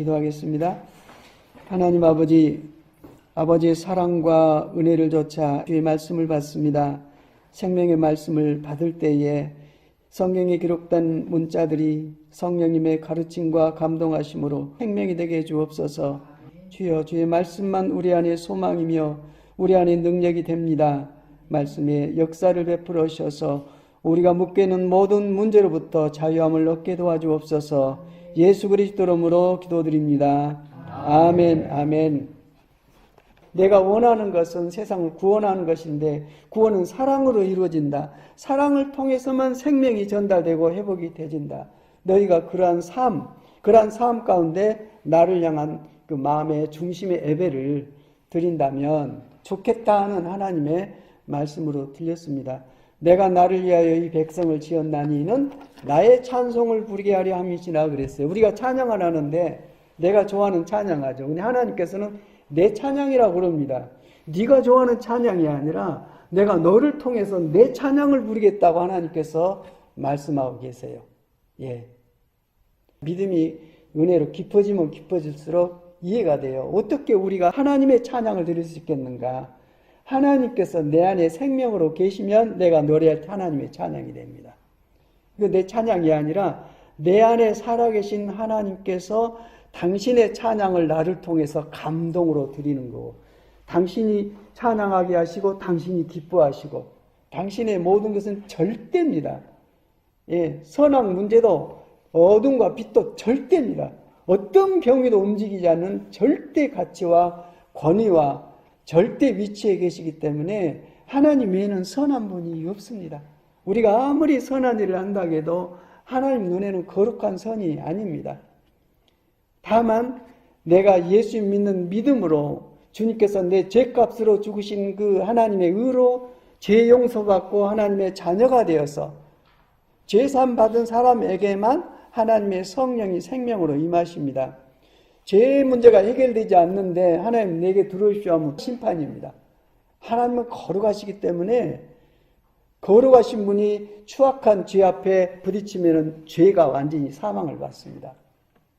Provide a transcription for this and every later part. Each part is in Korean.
기도하겠습니다. 하나님 아버지, 아버지의 사랑과 은혜를 조차 주의 말씀을 받습니다. 생명의 말씀을 받을 때에 성경에 기록된 문자들이 성령님의 가르침과 감동하심으로 생명이 되게 해 주옵소서. 주여, 주의 말씀만 우리 안에 소망이며 우리 안에 능력이 됩니다. 말씀의 역사를 베풀어 주셔서 우리가 묶여 있는 모든 문제로부터 자유함을 얻게 도와주옵소서. 예수 그리스도 이름으로 기도드립니다. 아멘, 아멘. 내가 원하는 것은 세상을 구원하는 것인데 구원은 사랑으로 이루어진다. 사랑을 통해서만 생명이 전달되고 회복이 되진다. 너희가 그러한 삶 가운데 나를 향한 그 마음의 중심의 예배를 드린다면 좋겠다 하는 하나님의 말씀으로 들렸습니다. 내가 나를 위하여 이 백성을 지었나니는 나의 찬송을 부르게 하려 함이시라 그랬어요. 우리가 찬양을 하는데 내가 좋아하는 찬양하죠. 근데 하나님께서는 내 찬양이라고 그럽니다. 네가 좋아하는 찬양이 아니라 내가 너를 통해서 내 찬양을 부르겠다고 하나님께서 말씀하고 계세요. 예. 믿음이 은혜로 깊어지면 깊어질수록 이해가 돼요. 어떻게 우리가 하나님의 찬양을 드릴 수 있겠는가? 하나님께서 내 안에 생명으로 계시면 내가 노래할 때 하나님의 찬양이 됩니다. 내 찬양이 아니라 내 안에 살아계신 하나님께서 당신의 찬양을 나를 통해서 감동으로 드리는 거고, 당신이 찬양하게 하시고 당신이 기뻐하시고 당신의 모든 것은 절대입니다. 예, 선악 문제도 어둠과 빛도 절대입니다. 어떤 경위도 움직이지 않는 절대 가치와 권위와 절대 위치에 계시기 때문에 하나님 외에는 선한 분이 없습니다. 우리가 아무리 선한 일을 한다고 해도 하나님 눈에는 거룩한 선이 아닙니다. 다만 내가 예수 믿는 믿음으로 주님께서 내 죄값으로 죽으신 그 하나님의 의로 죄 용서받고 하나님의 자녀가 되어서 죄산 받은 사람에게만 하나님의 성령이 생명으로 임하십니다. 죄의 문제가 해결되지 않는데 하나님 내게 들어오십시오 하면 심판입니다. 하나님은 거룩하시기 때문에 거룩하신 분이 추악한 죄 앞에 부딪히면 죄가 완전히 사망을 받습니다.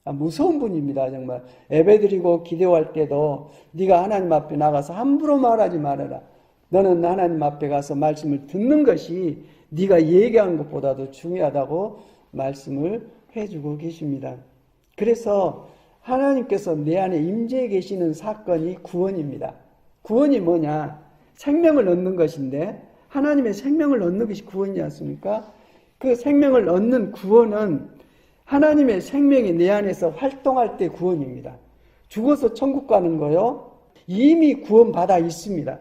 무서운 분입니다. 정말 예배드리고 기도할 때도 네가 하나님 앞에 나가서 함부로 말하지 말아라. 너는 하나님 앞에 가서 말씀을 듣는 것이 네가 얘기하는 것보다도 중요하다고 말씀을 해주고 계십니다. 그래서 하나님께서 내 안에 임재해 계시는 사건이 구원입니다. 구원이 뭐냐? 생명을 얻는 것인데 하나님의 생명을 얻는 것이 구원이지 않습니까? 그 생명을 얻는 구원은 하나님의 생명이 내 안에서 활동할 때 구원입니다. 죽어서 천국 가는 거요. 이미 구원받아 있습니다.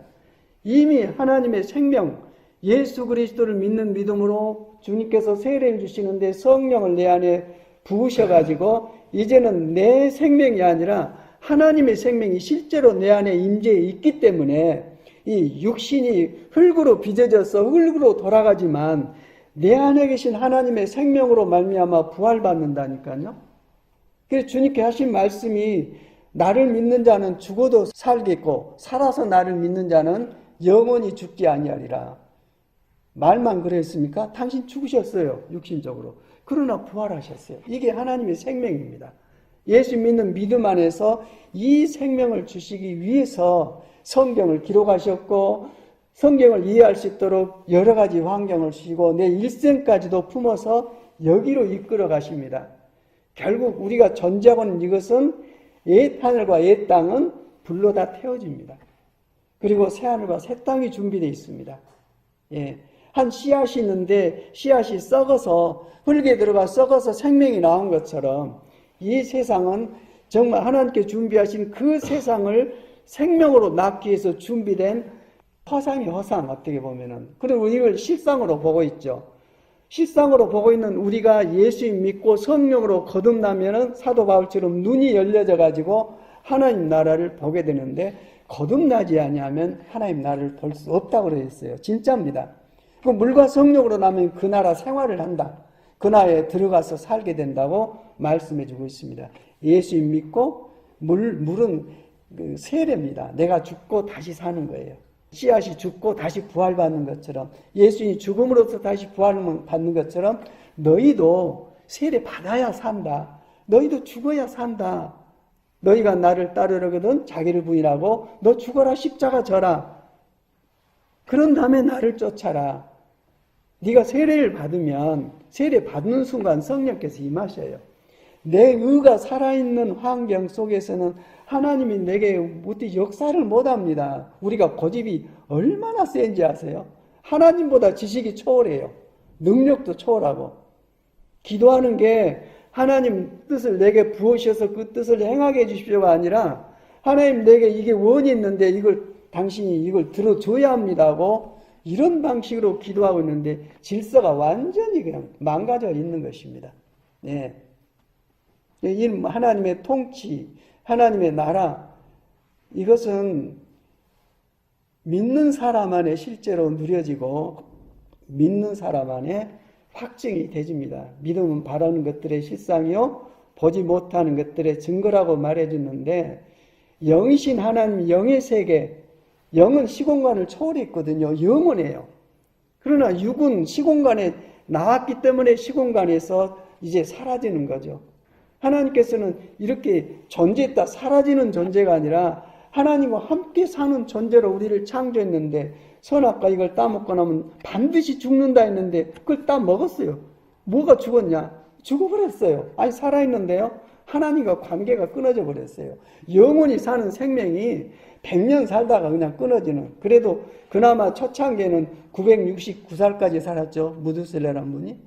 이미 하나님의 생명, 예수 그리스도를 믿는 믿음으로 주님께서 세례를 주시는데 성령을 내 안에 부으셔가지고 이제는 내 생명이 아니라 하나님의 생명이 실제로 내 안에 임재해 있기 때문에 이 육신이 흙으로 빚어져서 흙으로 돌아가지만 내 안에 계신 하나님의 생명으로 말미암아 부활받는다니까요. 그래서 주님께 하신 말씀이 나를 믿는 자는 죽어도 살겠고 살아서 나를 믿는 자는 영원히 죽지 아니하리라. 말만 그랬습니까? 당신 죽으셨어요. 육신적으로. 그러나 부활하셨어요. 이게 하나님의 생명입니다. 예수 믿는 믿음 안에서 이 생명을 주시기 위해서 성경을 기록하셨고 성경을 이해할 수 있도록 여러 가지 환경을 주시고 내 일생까지도 품어서 여기로 이끌어 가십니다. 결국 우리가 존재하고 있는 이것은 옛 하늘과 옛 땅은 불로 다 태워집니다. 그리고 새 하늘과 새 땅이 준비되어 있습니다. 예. 한 씨앗이 있는데 씨앗이 썩어서 흙에 들어가 썩어서 생명이 나온 것처럼 이 세상은 정말 하나님께 준비하신 그 세상을 생명으로 낳기 위해서 준비된 허상이 허상, 어떻게 보면은. 그리고 이걸 실상으로 보고 있죠. 실상으로 보고 있는 우리가 예수 믿고 성령으로 거듭나면은 사도 바울처럼 눈이 열려져 가지고 하나님 나라를 보게 되는데 거듭나지 아니하면 하나님 나라를 볼 수 없다고 그랬어요. 진짜입니다. 그 물과 성령으로 나면 그 나라 생활을 한다. 그 나라에 들어가서 살게 된다고 말씀해 주고 있습니다. 예수 믿고 물은 그 세례입니다. 내가 죽고 다시 사는 거예요. 씨앗이 죽고 다시 부활받는 것처럼 예수님이 죽음으로써 다시 부활받는 것처럼 너희도 세례 받아야 산다. 너희도 죽어야 산다. 너희가 나를 따르려거든 자기를 부인하고 너 죽어라 십자가 져라. 그런 다음에 나를 쫓아라. 네가 세례를 받으면 세례 받는 순간 성령께서 임하셔요. 내 의가 살아있는 환경 속에서는 하나님이 내게 어떻게 역사를 못합니다. 우리가 고집이 얼마나 센지 아세요? 하나님보다 지식이 초월해요. 능력도 초월하고. 기도하는 게 하나님 뜻을 내게 부으셔서 그 뜻을 행하게 해주십시오가 아니라 하나님 내게 이게 원이 있는데 당신이 이걸 들어줘야 합니다 하고 이런 방식으로 기도하고 있는데 질서가 완전히 그냥 망가져 있는 것입니다. 네. 이 하나님의 통치, 하나님의 나라, 이것은 믿는 사람 안에 실제로 누려지고 믿는 사람 안에 확증이 되집니다. 믿음은 바라는 것들의 실상이요 보지 못하는 것들의 증거라고 말해주는데 영이신 하나님 영의 세계, 영은 시공간을 초월했거든요. 영원해요. 그러나 육은 시공간에 나왔기 때문에 시공간에서 이제 사라지는 거죠. 하나님께서는 이렇게 존재했다 사라지는 존재가 아니라 하나님과 함께 사는 존재로 우리를 창조했는데 선악과 이걸 따먹고 나면 반드시 죽는다 했는데 그걸 따먹었어요. 뭐가 죽었냐? 죽어버렸어요. 아니 살아있는데요. 하나님과 관계가 끊어져 버렸어요. 영원히 사는 생명이 100년 살다가 그냥 끊어지는. 그래도 그나마 초창기에는 969살까지 살았죠. 무드셀레라는 분이.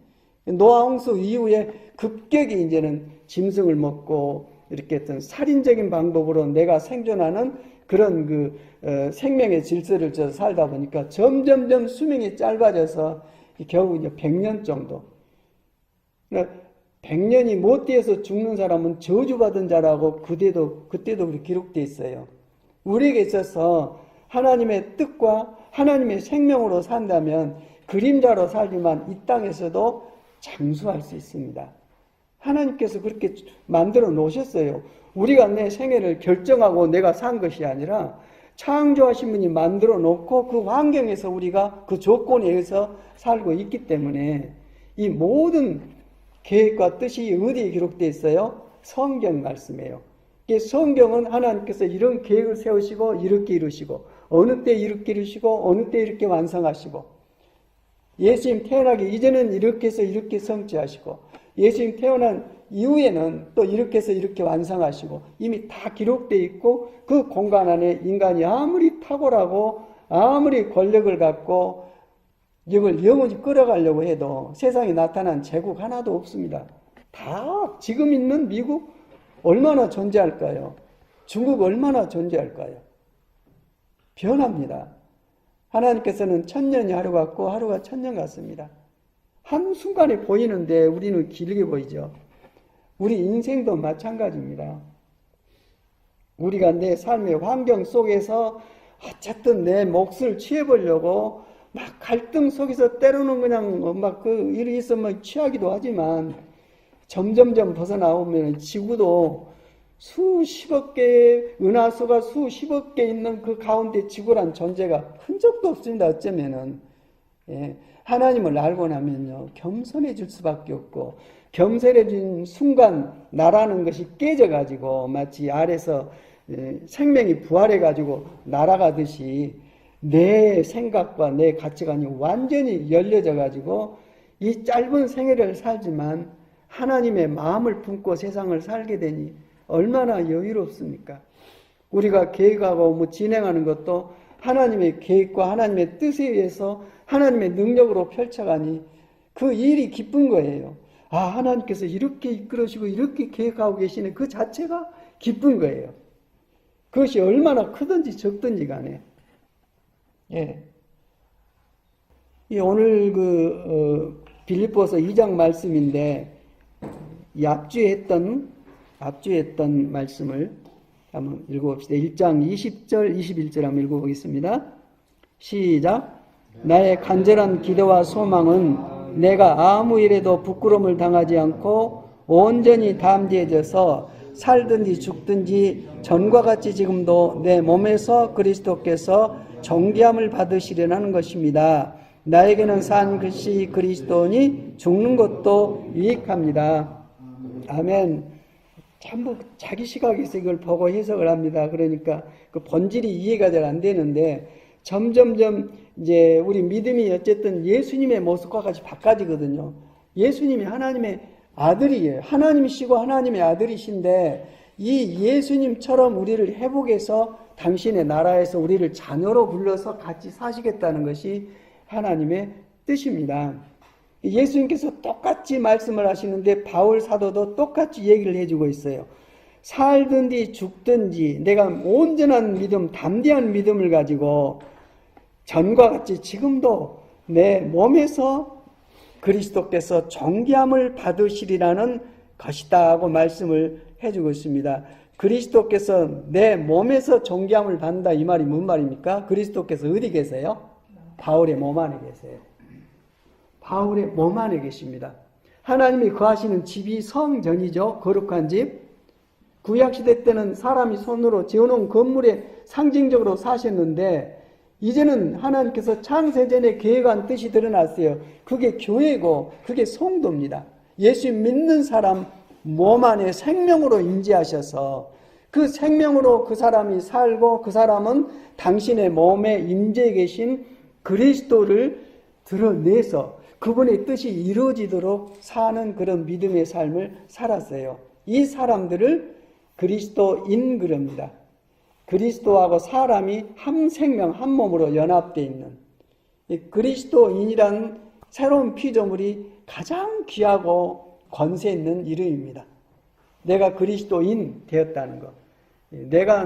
노아 홍수 이후에 급격히 이제는 짐승을 먹고 이렇게 어떤 살인적인 방법으로 내가 생존하는 그런 생명의 질서를 살다 보니까 점점점 수명이 짧아져서 겨우 이제 100년 정도. 100년이 못 뒤에서 죽는 사람은 저주받은 자라고 그때도 그렇게 기록되어 있어요. 우리에게 있어서 하나님의 뜻과 하나님의 생명으로 산다면 그림자로 살지만 이 땅에서도 장수할 수 있습니다. 하나님께서 그렇게 만들어 놓으셨어요. 우리가 내 생애를 결정하고 내가 산 것이 아니라 창조하신 분이 만들어 놓고 그 환경에서 우리가 그 조건에 의해서 살고 있기 때문에 이 모든 계획과 뜻이 어디에 기록되어 있어요? 성경 말씀이에요. 성경은 하나님께서 이런 계획을 세우시고 이렇게 이루시고 어느 때 이렇게 이루시고 어느 때 이렇게 완성하시고 예수님 태어나기 이전에는 이렇게 해서 이렇게 성취하시고 예수님 태어난 이후에는 또 이렇게 해서 이렇게 완성하시고 이미 다 기록되어 있고 그 공간 안에 인간이 아무리 탁월하고 아무리 권력을 갖고 이걸 영원히 끌어가려고 해도 세상에 나타난 제국 하나도 없습니다. 다 지금 있는 미국 얼마나 존재할까요? 중국 얼마나 존재할까요? 변합니다. 하나님께서는 천년이 하루 같고 하루가 천년 같습니다. 한순간에 보이는데 우리는 길게 보이죠. 우리 인생도 마찬가지입니다. 우리가 내 삶의 환경 속에서 어쨌든 내 몫을 취해보려고 막 갈등 속에서 때로는 그냥 막 일이 있으면 취하기도 하지만 점점점 벗어나오면 지구도 수십억 개의 은하수가 수십억 개 있는 그 가운데 지구란 존재가 흔적도 없습니다. 어쩌면은. 예. 하나님을 알고 나면요, 겸손해질 수밖에 없고, 겸손해진 순간 나라는 것이 깨져가지고, 마치 아래서 생명이 부활해가지고 날아가듯이 내 생각과 내 가치관이 완전히 열려져가지고, 이 짧은 생애를 살지만 하나님의 마음을 품고 세상을 살게 되니 얼마나 여유롭습니까? 우리가 계획하고 진행하는 것도 하나님의 계획과 하나님의 뜻에 의해서 하나님의 능력으로 펼쳐가니 그 일이 기쁜 거예요. 아, 하나님께서 이렇게 이끌으시고 이렇게 계획하고 계시는 그 자체가 기쁜 거예요. 그것이 얼마나 크든지 적든지 간에. 예. 오늘 빌립보서 2장 말씀인데 이 앞주했던 말씀을 한번 읽어봅시다. 1장 20절, 21절 한번 읽어보겠습니다. 시작. 나의 간절한 기도와 소망은 내가 아무 일에도 부끄러움을 당하지 않고 온전히 담대해져서 살든지 죽든지 전과 같이 지금도 내 몸에서 그리스도께서 존귀함을 받으시려는 것입니다. 나에게는 산 것이 그리스도니 죽는 것도 유익합니다. 아멘. 전부 자기 시각에서 이걸 보고 해석을 합니다. 그러니까 그 본질이 이해가 잘 안 되는데 점점점 이제 우리 믿음이 어쨌든 예수님의 모습과 같이 바꿔지거든요. 예수님이 하나님의 아들이에요. 하나님이시고 하나님의 아들이신데 이 예수님처럼 우리를 회복해서 당신의 나라에서 우리를 자녀로 불러서 같이 사시겠다는 것이 하나님의 뜻입니다. 예수님께서 똑같이 말씀을 하시는데 바울 사도도 똑같이 얘기를 해주고 있어요. 살든지 죽든지 내가 온전한 믿음, 담대한 믿음을 가지고 전과 같이 지금도 내 몸에서 그리스도께서 존귀함을 받으시리라는 것이다 하고 말씀을 해주고 있습니다. 그리스도께서 내 몸에서 존귀함을 받는다 이 말이 무슨 말입니까? 그리스도께서 어디 계세요? 바울의 몸 안에 계세요. 바울의 몸 안에 계십니다. 하나님이 거하시는 집이 성전이죠. 거룩한 집. 구약시대 때는 사람이 손으로 지어놓은 건물에 상징적으로 사셨는데 이제는 하나님께서 창세전에 계획한 뜻이 드러났어요. 그게 교회고 그게 성도입니다. 예수 믿는 사람 몸 안에 생명으로 임재하셔서 그 생명으로 그 사람이 살고 그 사람은 당신의 몸에 임재해 계신 그리스도를 드러내서 그분의 뜻이 이루어지도록 사는 그런 믿음의 삶을 살았어요. 이 사람들을 그리스도인 그럽니다. 그리스도하고 사람이 한 생명 한 몸으로 연합되어 있는 그리스도인이라는 새로운 피조물이 가장 귀하고 권세 있는 이름입니다. 내가 그리스도인 되었다는 것.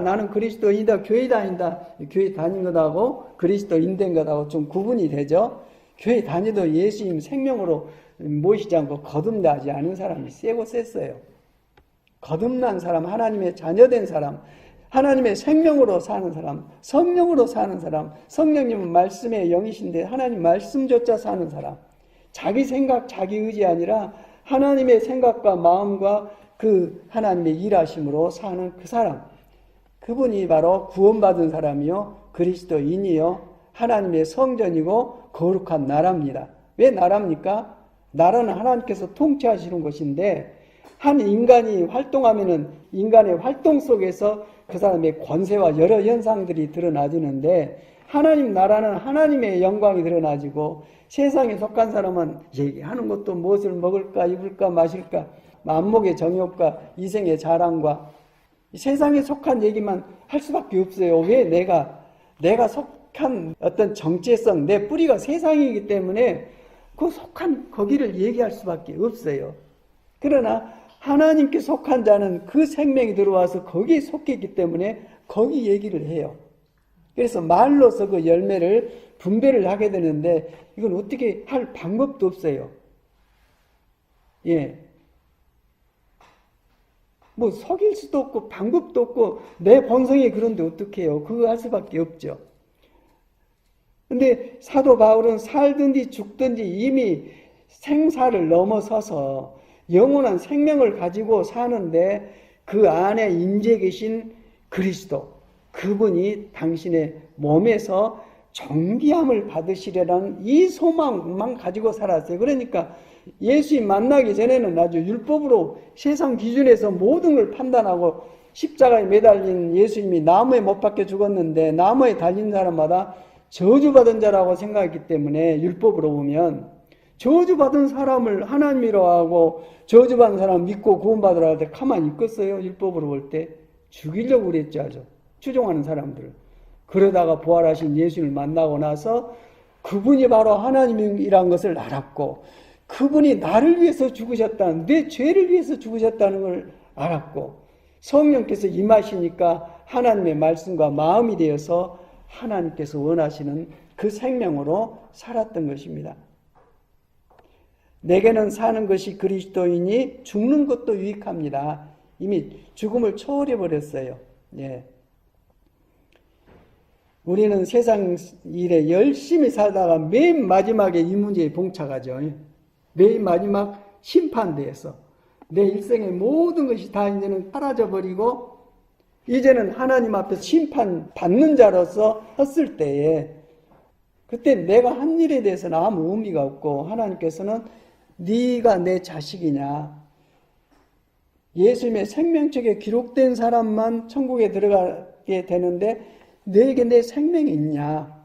나는 그리스도인이다, 교회 다닌다, 교회 다닌 것하고 그리스도인 된 것하고 좀 구분이 되죠. 교회 다니도 예수님 생명으로 모시지 않고 거듭나지 않은 사람이 세고 셌어요. 거듭난 사람, 하나님의 자녀된 사람, 하나님의 생명으로 사는 사람, 성령으로 사는 사람, 성령님은 말씀의 영이신데 하나님 말씀조차 사는 사람, 자기 생각, 자기 의지 아니라 하나님의 생각과 마음과 그 하나님의 일하심으로 사는 그 사람, 그분이 바로 구원받은 사람이요 그리스도인이요 하나님의 성전이고 거룩한 나라입니다. 왜 나라입니까? 나라는 하나님께서 통치하시는 것인데 한 인간이 활동하면은 인간의 활동 속에서 그 사람의 권세와 여러 현상들이 드러나지는데 하나님 나라는 하나님의 영광이 드러나지고 세상에 속한 사람은 얘기하는 것도 무엇을 먹을까 입을까 마실까 안목의 정욕과 이생의 자랑과 세상에 속한 얘기만 할 수밖에 없어요. 왜 내가 속한 어떤 정체성, 내 뿌리가 세상이기 때문에 그 속한 거기를 얘기할 수밖에 없어요. 그러나 하나님께 속한 자는 그 생명이 들어와서 거기에 속했기 때문에 거기 얘기를 해요. 그래서 말로서 그 열매를 분배를 하게 되는데 이건 어떻게 할 방법도 없어요. 예. 뭐 속일 수도 없고 방법도 없고 내 본성이 그런데 어떻게 해요? 그거 할 수밖에 없죠. 근데 사도 바울은 살든지 죽든지 이미 생사를 넘어서서 영원한 생명을 가지고 사는데 그 안에 임재 계신 그리스도, 그분이 당신의 몸에서 존귀함을 받으시려는 이 소망만 가지고 살았어요. 그러니까 예수님 만나기 전에는 아주 율법으로 세상 기준에서 모든 걸 판단하고 십자가에 매달린 예수님이 나무에 못 박혀 죽었는데 나무에 달린 사람마다 저주받은 자라고 생각했기 때문에 율법으로 보면 저주받은 사람을 하나님이라고 하고 저주받은 사람 믿고 구원받으라 할 때 가만히 있겠어요? 율법으로 볼 때 죽이려고 그랬죠. 아주 추종하는 사람들을. 그러다가 부활하신 예수님을 만나고 나서 그분이 바로 하나님이란 것을 알았고 그분이 나를 위해서 죽으셨다는, 내 죄를 위해서 죽으셨다는 걸 알았고 성령께서 임하시니까 하나님의 말씀과 마음이 되어서 하나님께서 원하시는 그 생명으로 살았던 것입니다. 내게는 사는 것이 그리스도이니 죽는 것도 유익합니다. 이미 죽음을 초월해 버렸어요. 예. 우리는 세상 일에 열심히 살다가 맨 마지막에 이 문제에 봉착하죠. 맨 마지막 심판대에서 내 일생의 모든 것이 다 이제는 사라져 버리고 이제는 하나님 앞에서 심판받는 자로서 섰을 때에 그때 내가 한 일에 대해서는 아무 의미가 없고 하나님께서는 네가 내 자식이냐 예수님의 생명책에 기록된 사람만 천국에 들어가게 되는데 너에게 내 생명이 있냐?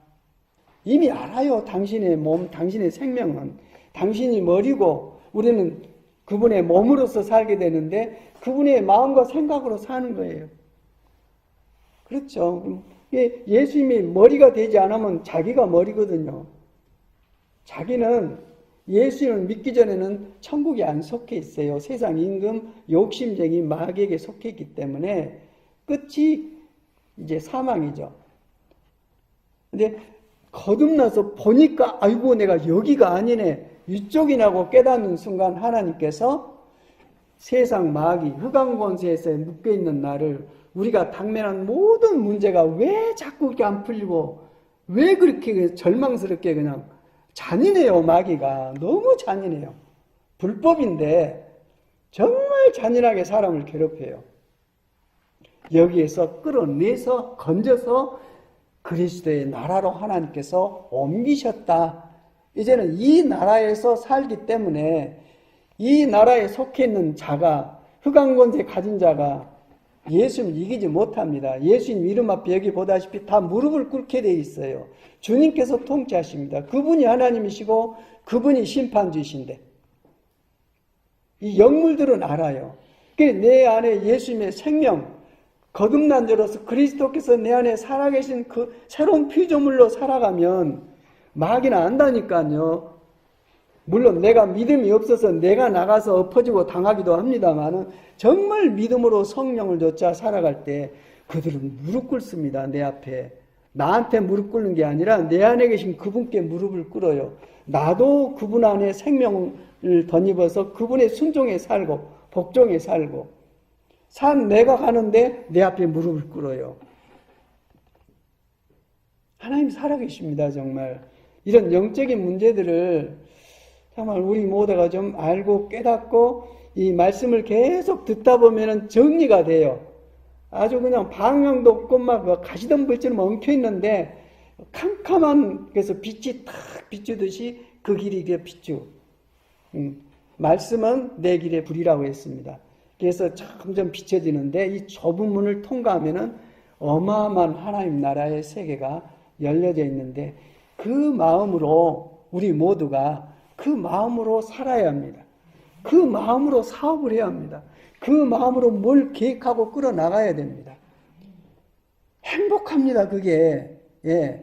이미 알아요. 당신의 몸, 당신의 생명은. 당신이 머리고 우리는 그분의 몸으로서 살게 되는데 그분의 마음과 생각으로 사는 거예요. 그렇죠. 예수님이 머리가 되지 않으면 자기가 머리거든요. 자기는 예수님을 믿기 전에는 천국에 안 속해 있어요. 세상 임금, 욕심쟁이 마귀에게 속해 있기 때문에 끝이 이제 사망이죠. 근데 거듭나서 보니까 아이고 내가 여기가 아니네. 이쪽이라고 깨닫는 순간 하나님께서 세상 마귀, 흑암권세에서 묶여있는 나를 우리가 당면한 모든 문제가 왜 자꾸 이렇게 안 풀리고 왜 그렇게 절망스럽게 그냥 잔인해요. 마귀가 너무 잔인해요. 불법인데 정말 잔인하게 사람을 괴롭혀요. 여기에서 끌어내서 건져서 그리스도의 나라로 하나님께서 옮기셨다. 이제는 이 나라에서 살기 때문에 이 나라에 속해 있는 자가 흑암권세 가진 자가 예수님 이기지 못합니다. 예수님 이름 앞에 여기 보다시피 다 무릎을 꿇게 돼 있어요. 주님께서 통치하십니다. 그분이 하나님이시고 그분이 심판주이신데 이 영물들은 알아요. 내 안에 예수님의 생명 거듭난 자로서 그리스도께서 내 안에 살아계신 그 새로운 피조물로 살아가면 마귀는 안다니까요. 물론 내가 믿음이 없어서 내가 나가서 엎어지고 당하기도 합니다만 정말 믿음으로 성령을 좇아 살아갈 때 그들은 무릎 꿇습니다. 내 앞에. 나한테 무릎 꿇는 게 아니라 내 안에 계신 그분께 무릎을 꿇어요. 나도 그분 안에 생명을 덧입어서 그분의 순종에 살고 복종에 살고 산 내가 가는데 내 앞에 무릎을 꿇어요. 하나님 살아계십니다. 정말. 이런 영적인 문제들을 정말 우리 모두가 좀 알고 깨닫고 이 말씀을 계속 듣다 보면 정리가 돼요. 아주 그냥 방향도 없고 막 가시덤불처럼 엉켜있는데 캄캄한 그래서 빛이 탁 비추듯이 그 길이 이게 비추. 말씀은 내 길의 불이라고 했습니다. 그래서 점점 비춰지는데 이 좁은 문을 통과하면은 어마어마한 하나님 나라의 세계가 열려져 있는데 그 마음으로 우리 모두가 그 마음으로 살아야 합니다. 그 마음으로 사업을 해야 합니다. 그 마음으로 뭘 계획하고 끌어나가야 됩니다. 행복합니다. 그게. 예.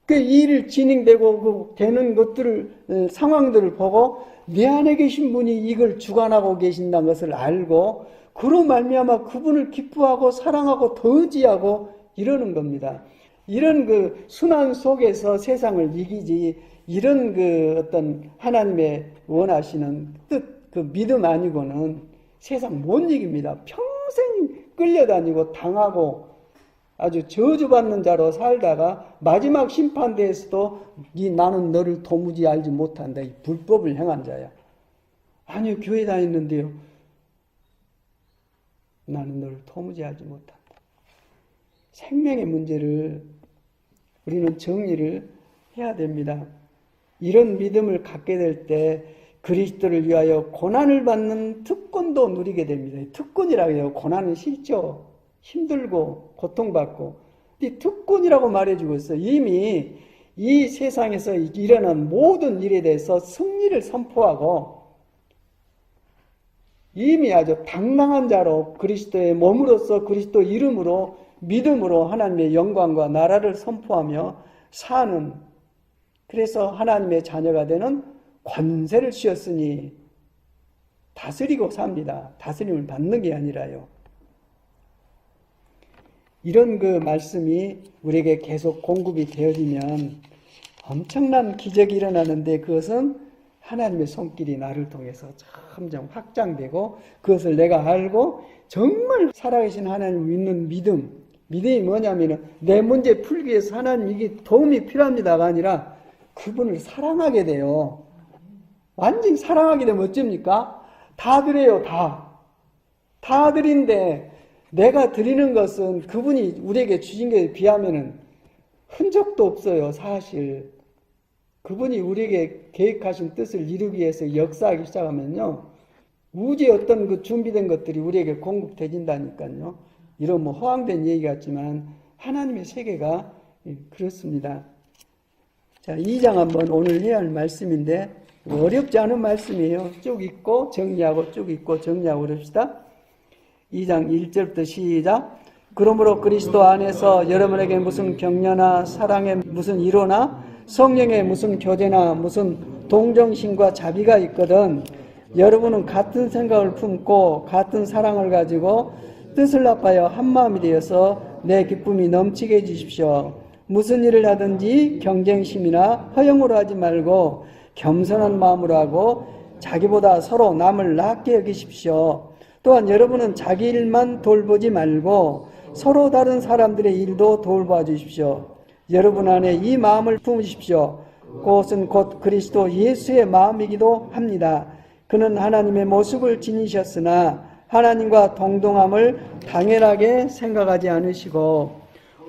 그 일을 진행되고 그 되는 것들을 상황들을 보고 내 안에 계신 분이 이걸 주관하고 계신다는 것을 알고 그로 말미암아 그분을 기뻐하고 사랑하고 더 의지하고 이러는 겁니다. 이런 그 순환 속에서 세상을 이기지 이런 그 어떤 하나님의 원하시는 뜻 그 믿음 아니고는 세상 못 이깁니다. 평생 끌려다니고 당하고 아주 저주받는 자로 살다가 마지막 심판대에서도 나는 너를 도무지 알지 못한다. 이 불법을 행한 자야. 아니요, 교회 다녔는데요. 나는 너를 도무지 알지 못한다. 생명의 문제를 우리는 정리를 해야 됩니다. 이런 믿음을 갖게 될 때 그리스도를 위하여 고난을 받는 특권도 누리게 됩니다. 특권이라고 해요. 고난은 싫죠. 힘들고 고통받고. 이 특권이라고 말해주고 있어요. 이미 이 세상에서 일어난 모든 일에 대해서 승리를 선포하고 이미 아주 당당한 자로 그리스도의 몸으로서 그리스도 이름으로 믿음으로 하나님의 영광과 나라를 선포하며 사는 그래서 하나님의 자녀가 되는 권세를 씌웠으니 다스리고 삽니다. 다스림을 받는 게 아니라요. 이런 그 말씀이 우리에게 계속 공급이 되어지면 엄청난 기적이 일어나는데 그것은 하나님의 손길이 나를 통해서 점점 확장되고 그것을 내가 알고 정말 살아계신 하나님을 믿는 믿음이 뭐냐면 내 문제 풀기 위해서 하나님 이게 도움이 필요합니다가 아니라 그분을 사랑하게 돼요. 완전히 사랑하게 되면 어쩝니까? 다 드려요. 다 드린데 내가 드리는 것은 그분이 우리에게 주신 것에 비하면은 흔적도 없어요. 사실 그분이 우리에게 계획하신 뜻을 이루기 위해서 역사하기 시작하면요 우주의 어떤 그 준비된 것들이 우리에게 공급되진다니까요. 이런 뭐 허황된 얘기 같지만 하나님의 세계가 그렇습니다. 자, 2장 한번 오늘 해야 할 말씀인데 어렵지 않은 말씀이에요. 쭉 읽고 정리하고 쭉 읽고 정리하고 그럽시다. 2장 1절부터 시작. 그러므로 그리스도 안에서 여러분에게 무슨 격려나 사랑의 무슨 위로나 성령의 무슨 교제나 무슨 동정심과 자비가 있거든 여러분은 같은 생각을 품고 같은 사랑을 가지고 뜻을 합하여 한마음이 되어서 내 기쁨이 넘치게 해주십시오. 무슨 일을 하든지 경쟁심이나 허영으로 하지 말고 겸손한 마음으로 하고 자기보다 서로 남을 낫게 여기십시오. 또한 여러분은 자기 일만 돌보지 말고 서로 다른 사람들의 일도 돌봐 주십시오. 여러분 안에 이 마음을 품으십시오. 그것은 곧 그리스도 예수의 마음이기도 합니다. 그는 하나님의 모습을 지니셨으나 하나님과 동등함을 당연하게 생각하지 않으시고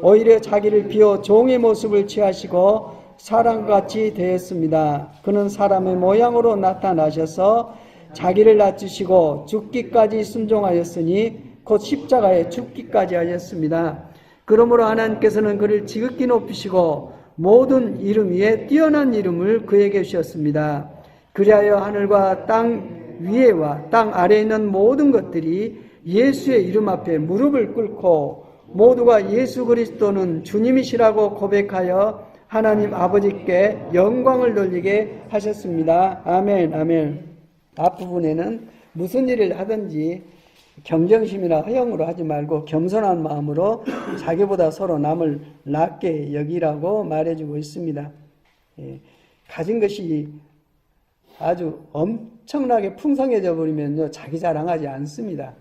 오히려 자기를 비워 종의 모습을 취하시고 사람같이 되었습니다. 그는 사람의 모양으로 나타나셔서 자기를 낮추시고 죽기까지 순종하였으니 곧 십자가에 죽기까지 하였습니다. 그러므로 하나님께서는 그를 지극히 높이시고 모든 이름 위에 뛰어난 이름을 그에게 주셨습니다. 그리하여 하늘과 땅 위에와 땅 아래에 있는 모든 것들이 예수의 이름 앞에 무릎을 꿇고 모두가 예수 그리스도는 주님이시라고 고백하여 하나님 아버지께 영광을 돌리게 하셨습니다. 아멘, 아멘. 앞부분에는 무슨 일을 하든지 경쟁심이나 허영으로 하지 말고 겸손한 마음으로 자기보다 서로 남을 낫게 여기라고 말해주고 있습니다. 가진 것이 아주 엄청나게 풍성해져 버리면요, 자기 자랑하지 않습니다.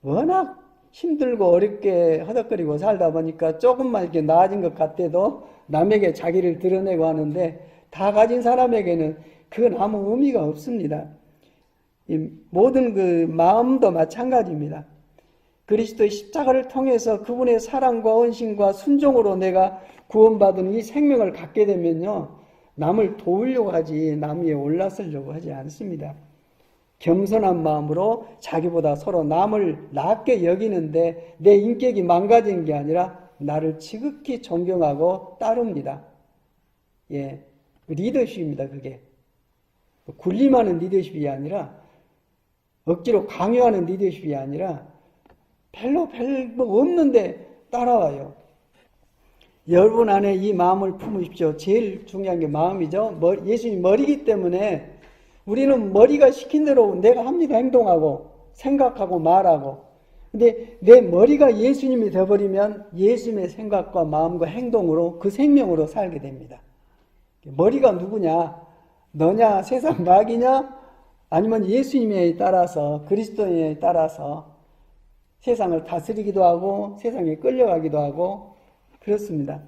워낙 힘들고 어렵게 허덕거리고 살다 보니까 조금만 이렇게 나아진 것 같아도 남에게 자기를 드러내고 하는데 다 가진 사람에게는 그건 아무 의미가 없습니다. 이 모든 그 마음도 마찬가지입니다. 그리스도의 십자가를 통해서 그분의 사랑과 헌신과 순종으로 내가 구원받은 이 생명을 갖게 되면요, 남을 도우려고 하지 남 위에 올라서려고 하지 않습니다. 겸손한 마음으로 자기보다 서로 남을 낮게 여기는데 내 인격이 망가진 게 아니라 나를 지극히 존경하고 따릅니다. 예, 리더십입니다. 그게 군림하는 리더십이 아니라 억지로 강요하는 리더십이 아니라 별로 없는데 따라와요. 여러분 안에 이 마음을 품으십시오. 제일 중요한 게 마음이죠. 예수님이 머리이기 때문에 우리는 머리가 시킨 대로 내가 합니다. 행동하고 생각하고 말하고. 근데 내 머리가 예수님이 되어버리면 예수님의 생각과 마음과 행동으로 그 생명으로 살게 됩니다. 머리가 누구냐? 너냐? 세상 마귀냐? 아니면 예수님에 따라서 그리스도에 따라서 세상을 다스리기도 하고 세상에 끌려가기도 하고 그렇습니다.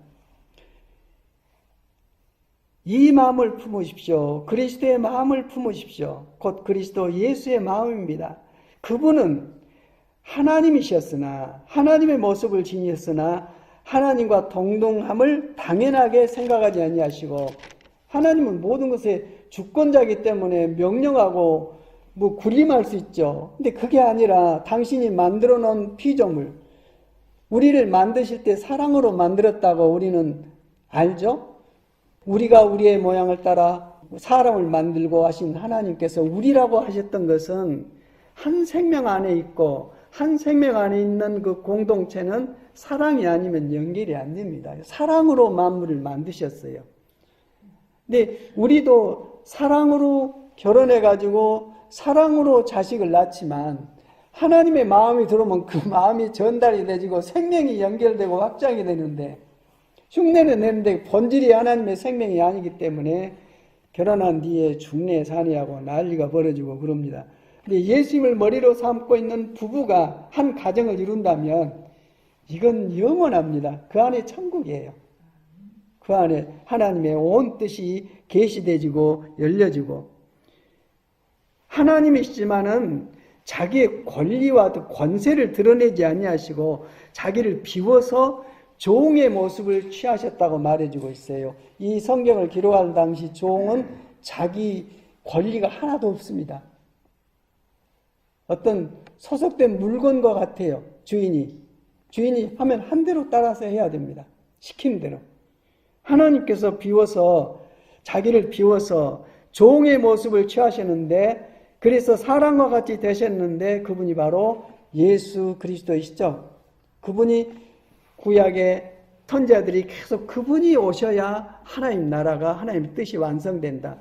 이 마음을 품으십시오. 그리스도의 마음을 품으십시오. 곧 그리스도 예수의 마음입니다. 그분은 하나님이셨으나 하나님의 모습을 지니셨으나 하나님과 동등함을 당연하게 생각하지 아니하시고 하나님은 모든 것의 주권자이기 때문에 명령하고 군림할 수 있죠. 근데 그게 아니라 당신이 만들어 놓은 피조물, 우리를 만드실 때 사랑으로 만들었다고 우리는 알죠? 우리가 우리의 모양을 따라 사람을 만들고 하신 하나님께서 우리라고 하셨던 것은 한 생명 안에 있고 한 생명 안에 있는 그 공동체는 사랑이 아니면 연결이 안 됩니다. 사랑으로 만물을 만드셨어요. 근데 우리도 사랑으로 결혼해가지고 사랑으로 자식을 낳지만 하나님의 마음이 들어오면 그 마음이 전달이 되지고 생명이 연결되고 확장이 되는데 흉내는 내는데 본질이 하나님의 생명이 아니기 때문에 결혼한 뒤에 중내 산이하고 난리가 벌어지고 그럽니다. 근데 예수님을 머리로 삼고 있는 부부가 한 가정을 이룬다면 이건 영원합니다. 그 안에 천국이에요. 그 안에 하나님의 온 뜻이 계시되지고 열려지고 하나님이시지만은 자기의 권리와 권세를 드러내지 아니하시고 자기를 비워서 종의 모습을 취하셨다고 말해주고 있어요. 이 성경을 기록할 당시 종은 자기 권리가 하나도 없습니다. 어떤 소속된 물건과 같아요. 주인이 하면 한 대로 따라서 해야 됩니다. 시키는 대로. 하나님께서 자기를 비워서 종의 모습을 취하셨는데, 그래서 사람과 같이 되셨는데, 그분이 바로 예수 그리스도이시죠. 그분이 구약의 선지자들이 계속 그분이 오셔야 하나님 나라가, 하나님의 뜻이 완성된다.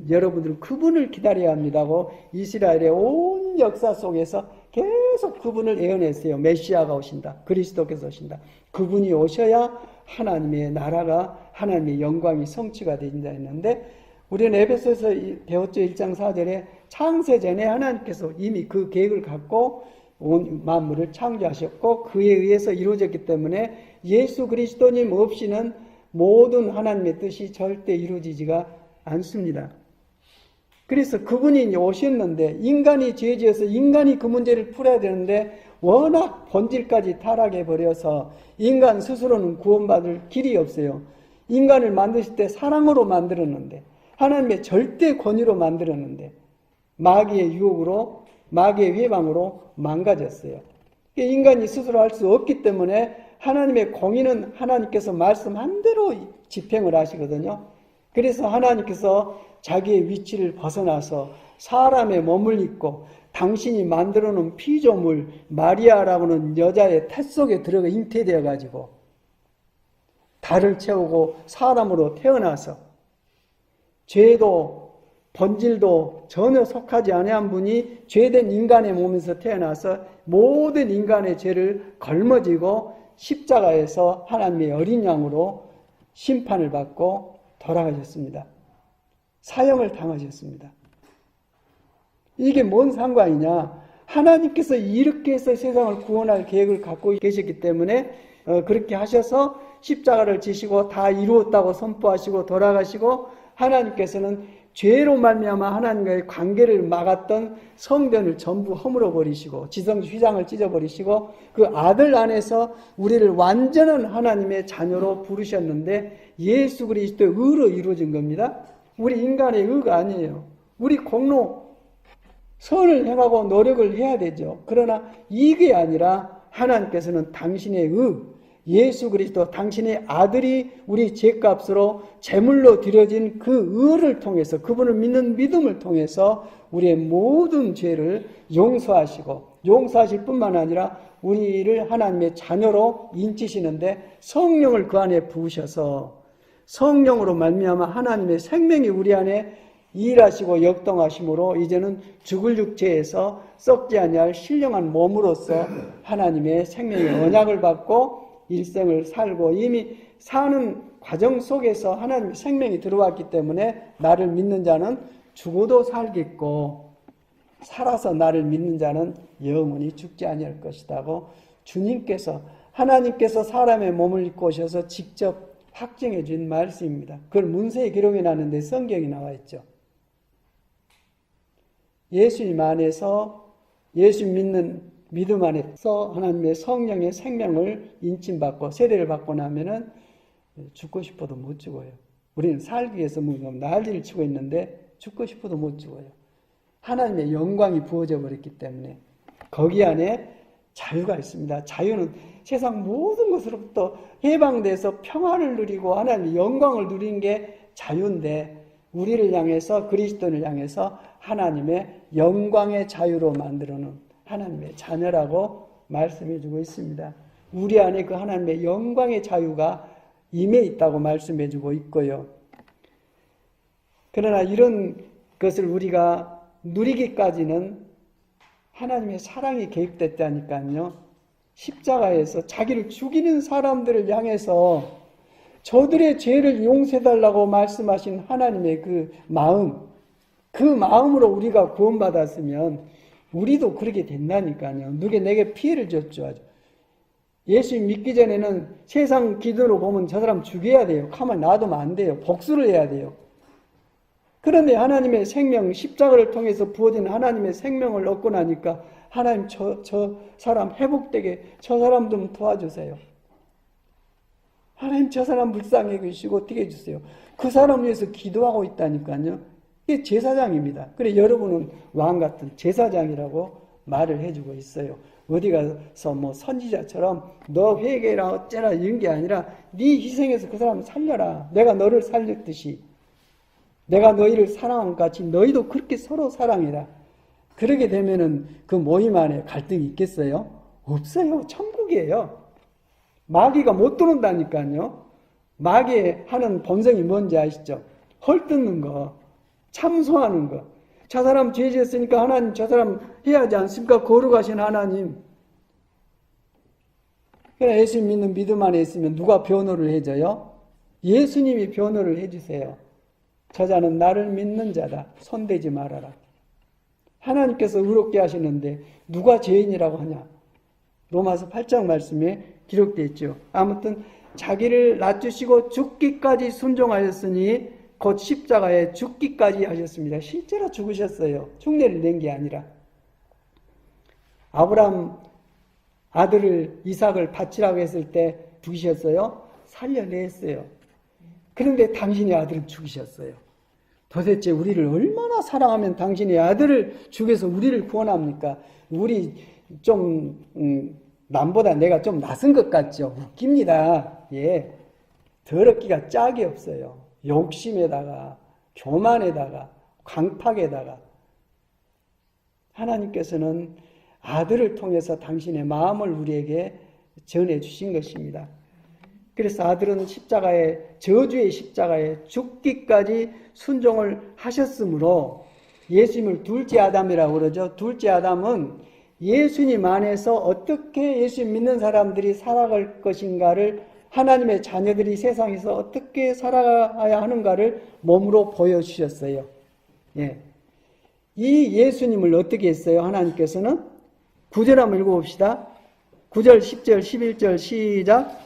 여러분들은 그분을 기다려야 합니다고 이스라엘의 온 역사 속에서 계속 그분을 예언했어요. 메시아가 오신다. 그리스도께서 오신다. 그분이 오셔야 하나님의 나라가, 하나님의 영광이 성취가 된다 했는데, 우리는 에베소에서 배웠죠. 1장 4절에 창세 전에 하나님께서 이미 그 계획을 갖고 온 만물을 창조하셨고, 그에 의해서 이루어졌기 때문에 예수 그리스도님 없이는 모든 하나님의 뜻이 절대 이루어지지가 않습니다. 그래서 그분이 오셨는데, 인간이 죄지어서 인간이 그 문제를 풀어야 되는데, 워낙 본질까지 타락해버려서 인간 스스로는 구원받을 길이 없어요. 인간을 만드실 때 사랑으로 만들었는데, 하나님의 절대 권위로 만들었는데, 마귀의 유혹으로, 마귀의 회방으로 망가졌어요. 인간이 스스로 할 수 없기 때문에 하나님의 공의는 하나님께서 말씀한 대로 집행을 하시거든요. 그래서 하나님께서 자기의 위치를 벗어나서 사람의 몸을 입고 당신이 만들어 놓은 피조물 마리아라고는 여자의 태 속에 들어가 잉태되어 가지고 달을 채우고 사람으로 태어나서 죄도 본질도 전혀 속하지 아니한 분이 죄된 인간의 몸에서 태어나서 모든 인간의 죄를 걸머지고 십자가에서 하나님의 어린 양으로 심판을 받고 돌아가셨습니다. 사형을 당하셨습니다. 이게 뭔 상관이냐? 하나님께서 이렇게 해서 세상을 구원할 계획을 갖고 계셨기 때문에 그렇게 하셔서 십자가를 지시고 다 이루었다고 선포하시고 돌아가시고, 하나님께서는 죄로 말미암아 하나님과의 관계를 막았던 성전을 전부 허물어 버리시고 지성 휘장을 찢어 버리시고 그 아들 안에서 우리를 완전한 하나님의 자녀로 부르셨는데, 예수 그리스도의 의로 이루어진 겁니다. 우리 인간의 의가 아니에요. 우리 공로 선을 행하고 노력을 해야 되죠. 그러나 이게 아니라 하나님께서는 당신의 의, 예수 그리스도 당신의 아들이 우리 죄값으로 제물로 드려진 그 의를 통해서, 그분을 믿는 믿음을 통해서 우리의 모든 죄를 용서하실 뿐만 아니라 우리를 하나님의 자녀로 인치시는데, 성령을 그 안에 부으셔서 성령으로 말미암아 하나님의 생명이 우리 안에 일하시고 역동하심으로 이제는 죽을 육체에서 썩지 아니할 신령한 몸으로서 하나님의 생명의 언약을 받고 일생을 살고, 이미 사는 과정 속에서 하나님의 생명이 들어왔기 때문에 나를 믿는 자는 죽어도 살겠고 살아서 나를 믿는 자는 영원히 죽지 아니할 것이다고 주님께서, 하나님께서 사람의 몸을 입고 오셔서 직접 확증해 준 말씀입니다. 그걸 문서에 기록해 놨는데 성경이 나와 있죠. 예수님 안에서, 예수 믿는 믿음 안에서 하나님의 성령의 생명을 인침받고 세례를 받고 나면은 죽고 싶어도 못 죽어요. 우리는 살기 위해서 뭔가 난리를 치고 있는데 죽고 싶어도 못 죽어요. 하나님의 영광이 부어져 버렸기 때문에 거기 안에 자유가 있습니다. 자유는 세상 모든 것으로부터 해방돼서 평화를 누리고 하나님의 영광을 누리는 게 자유인데, 우리를 향해서, 그리스도를 향해서 하나님의 영광의 자유로 만들어놓은 하나님의 자녀라고 말씀해 주고 있습니다. 우리 안에 그 하나님의 영광의 자유가 임해 있다고 말씀해 주고 있고요. 그러나 이런 것을 우리가 누리기까지는 하나님의 사랑이 개입됐다니까요. 십자가에서 자기를 죽이는 사람들을 향해서 저들의 죄를 용서해달라고 말씀하신 하나님의 그 마음으로 우리가 구원받았으면 우리도 그렇게 된다니까요. 누가 내게 피해를 줬죠. 아주. 예수 믿기 전에는 세상 기준으로 보면 저 사람 죽여야 돼요. 가만히 놔두면 안 돼요. 복수를 해야 돼요. 그런데 하나님의 생명, 십자가를 통해서 부어진 하나님의 생명을 얻고 나니까 하나님 저 사람 회복되게 저 사람 좀 도와주세요. 하나님 저 사람 불쌍히 계시고 어떻게 해주세요. 그 사람 위해서 기도하고 있다니까요. 이게 제사장입니다. 그래 여러분은 왕 같은 제사장이라고 말을 해주고 있어요. 어디 가서 뭐 선지자처럼 너 회개라 어쩌라 이런 게 아니라 네 희생해서 그 사람을 살려라. 내가 너를 살렸듯이 내가 너희를 사랑한 것 같이 너희도 그렇게 서로 사랑해라. 그러게 되면은 그 모임 안에 갈등이 있겠어요? 없어요. 천국이에요. 마귀가 못 들어온다니까요. 마귀의 하는 본성이 뭔지 아시죠? 헐뜯는 거, 참소하는 거. 저 사람 죄 지었으니까 하나님 저 사람 해야 하지 않습니까? 거룩하신 하나님. 그래 예수 믿는 믿음 안에 있으면 누가 변호를 해줘요? 예수님이 변호를 해주세요. 저자는 나를 믿는 자다. 손대지 말아라. 하나님께서 의롭게 하시는데 누가 죄인이라고 하냐? 로마서 8장 말씀에 기록되어 있죠. 아무튼 자기를 낮추시고 죽기까지 순종하셨으니 곧 십자가에 죽기까지 하셨습니다. 실제로 죽으셨어요. 흉내를 낸 게 아니라. 아브라함 아들을 이삭을 바치라고 했을 때 죽이셨어요? 살려냈어요. 그런데 당신의 아들을 죽이셨어요. 도대체 우리를 얼마나 사랑하면 당신의 아들을 죽여서 우리를 구원합니까? 우리 좀 남보다 내가 좀 낫은 것 같죠? 웃깁니다. 예, 더럽기가 짝이 없어요. 욕심에다가 교만에다가 강팍에다가 하나님께서는 아들을 통해서 당신의 마음을 우리에게 전해주신 것입니다. 그래서 아들은 십자가에 저주의 십자가에 죽기까지 순종을 하셨으므로 예수님을 둘째 아담이라고 그러죠. 둘째 아담은 예수님 안에서 어떻게 예수 믿는 사람들이 살아갈 것인가를 하나님의 자녀들이 세상에서 어떻게 살아가야 하는가를 몸으로 보여주셨어요. 예. 이 예수님을 어떻게 했어요? 하나님께서는 9절 한번 읽어봅시다. 9절, 10절, 11절 시작.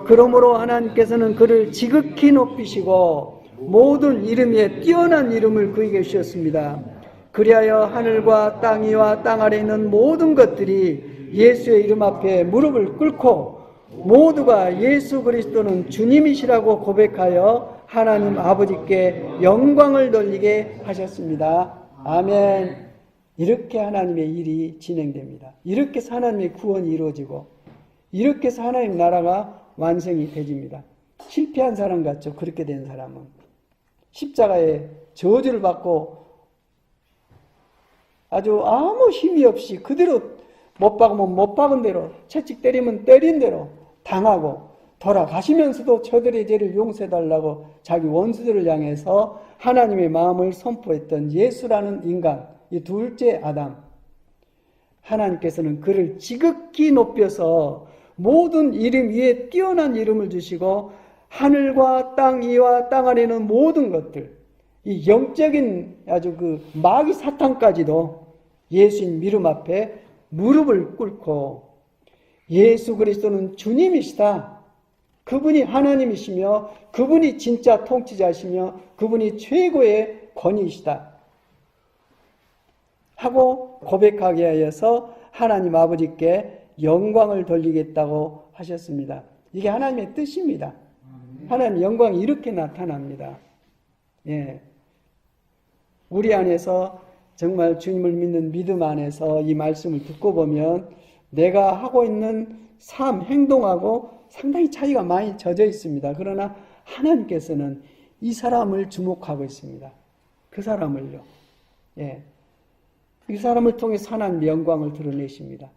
그러므로 하나님께서는 그를 지극히 높이시고 모든 이름 위에 뛰어난 이름을 그에게 주셨습니다. 그리하여 하늘과 땅 위와 땅 아래에 있는 모든 것들이 예수의 이름 앞에 무릎을 꿇고 모두가 예수 그리스도는 주님이시라고 고백하여 하나님 아버지께 영광을 돌리게 하셨습니다. 아멘. 이렇게 하나님의 일이 진행됩니다. 이렇게 해서 하나님의 구원이 이루어지고 이렇게 해서 하나님 나라가 완성이 되집니다. 실패한 사람 같죠. 그렇게 된 사람은 십자가에 저주를 받고 아주 아무 힘이 없이 그대로 못 박으면 못 박은 대로 채찍 때리면 때린 대로 당하고 돌아가시면서도 저들의 죄를 용서해달라고 자기 원수들을 향해서 하나님의 마음을 선포했던 예수라는 인간, 이 둘째 아담. 하나님께서는 그를 지극히 높여서 모든 이름 위에 뛰어난 이름을 주시고 하늘과 땅 위와 땅 아래는 모든 것들, 이 영적인 아주 그 마귀 사탄까지도 예수님 이름 앞에 무릎을 꿇고 예수 그리스도는 주님이시다. 그분이 하나님이시며 그분이 진짜 통치자시며 그분이 최고의 권위이시다. 하고 고백하게 하여서 하나님 아버지께 영광을 돌리겠다고 하셨습니다. 이게 하나님의 뜻입니다. 하나님의 영광이 이렇게 나타납니다. 예. 우리 안에서 정말 주님을 믿는 믿음 안에서 이 말씀을 듣고 보면 내가 하고 있는 삶, 행동하고 상당히 차이가 많이 젖어 있습니다. 그러나 하나님께서는 이 사람을 주목하고 있습니다. 그 사람을요. 예. 이 사람을 통해서 하나님의 영광을 드러내십니다.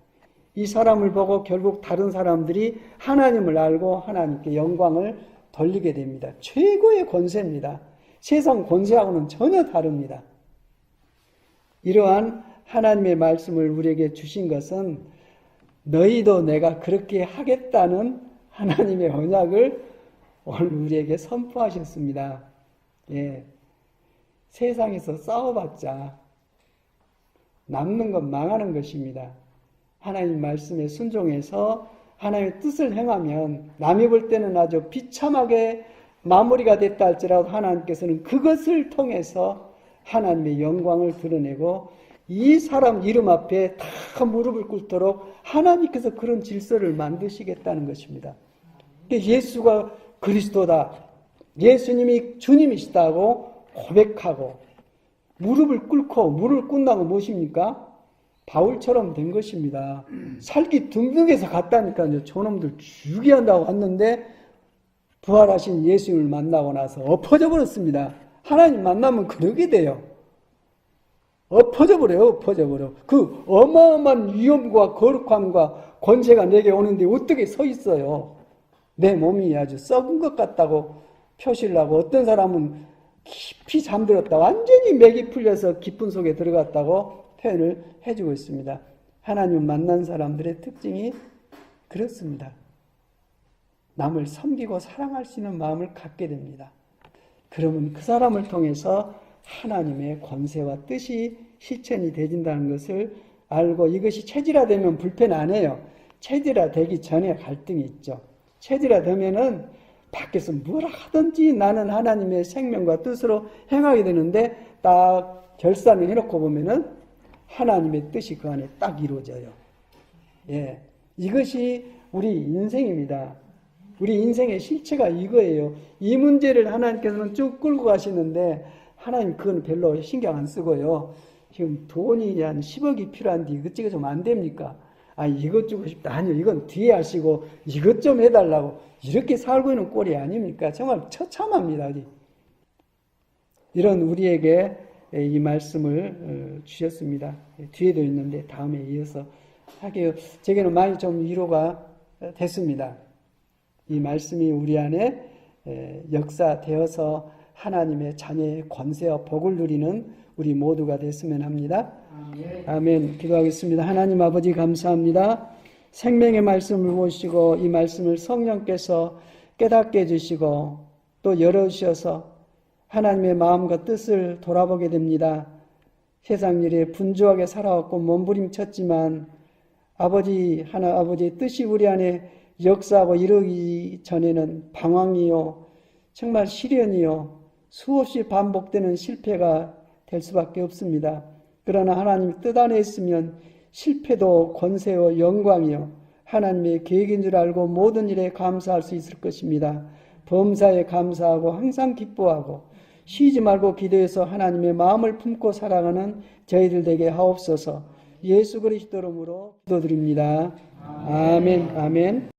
이 사람을 보고 결국 다른 사람들이 하나님을 알고 하나님께 영광을 돌리게 됩니다. 최고의 권세입니다. 세상 권세하고는 전혀 다릅니다. 이러한 하나님의 말씀을 우리에게 주신 것은 너희도 내가 그렇게 하겠다는 하나님의 언약을 오늘 우리에게 선포하셨습니다. 예. 세상에서 싸워봤자 남는 건 망하는 것입니다. 하나님 말씀에 순종해서 하나님의 뜻을 행하면 남이 볼 때는 아주 비참하게 마무리가 됐다 할지라도 하나님께서는 그것을 통해서 하나님의 영광을 드러내고 이 사람 이름 앞에 다 무릎을 꿇도록 하나님께서 그런 질서를 만드시겠다는 것입니다. 예수가 그리스도다, 예수님이 주님이시다고 고백하고 무릎을 꿇고 무릎을 꿇는다고 무엇입니까? 바울처럼 된 것입니다. 살기 둥둥해서 갔다니까요. 저놈들 죽이 한다고 왔는데 부활하신 예수님을 만나고 나서 엎어져 버렸습니다. 하나님 만나면 그러게 돼요. 엎어져 버려요. 엎어져 버려. 그 어마어마한 위험과 거룩함과 권세가 내게 오는데 어떻게 서 있어요? 내 몸이 아주 썩은 것 같다고 표시를 하고, 어떤 사람은 깊이 잠들었다, 완전히 맥이 풀려서 깊은 속에 들어갔다고 표현을 해주고 있습니다. 하나님 만난 사람들의 특징이 그렇습니다. 남을 섬기고 사랑할 수 있는 마음을 갖게 됩니다. 그러면 그 사람을 통해서 하나님의 권세와 뜻이 실천이 되진다는 것을 알고, 이것이 체질화되면 불편 안 해요. 체질화되기 전에 갈등이 있죠. 체질화되면은 밖에서 뭐라 하든지 나는 하나님의 생명과 뜻으로 행하게 되는데, 딱 결산을 해놓고 보면은 하나님의 뜻이 그 안에 딱 이루어져요. 예, 이것이 우리 인생입니다. 우리 인생의 실체가 이거예요. 이 문제를 하나님께서는 쭉 끌고 가시는데, 하나님 그건 별로 신경 안 쓰고요. 지금 돈이 한 10억이 필요한데 이것 찍어 좀 안 됩니까? 아, 이것 주고 싶다. 아니요, 이건 뒤에 하시고 이것 좀 해달라고. 이렇게 살고 있는 꼴이 아닙니까? 정말 처참합니다. 이런 우리에게 이 말씀을 주셨습니다. 뒤에도 있는데 다음에 이어서 하게요. 제게는 많이 좀 위로가 됐습니다. 이 말씀이 우리 안에 역사되어서 하나님의 자녀의 권세와 복을 누리는 우리 모두가 됐으면 합니다. 아멘. 기도하겠습니다. 하나님 아버지 감사합니다. 생명의 말씀을 보시고 이 말씀을 성령께서 깨닫게 해주시고 또 열어주셔서 하나님의 마음과 뜻을 돌아보게 됩니다. 세상 일에 분주하게 살아왔고 몸부림쳤지만 아버지의 뜻이 우리 안에 역사하고 이루기 전에는 방황이요, 정말 시련이요, 수없이 반복되는 실패가 될 수밖에 없습니다. 그러나 하나님 뜻 안에 있으면 실패도 권세요 영광이요 하나님의 계획인 줄 알고 모든 일에 감사할 수 있을 것입니다. 범사에 감사하고 항상 기뻐하고 쉬지 말고 기도해서 하나님의 마음을 품고 살아가는 저희들 되게 하옵소서. 예수 그리스도 이름으로 기도드립니다. 아멘. 아멘.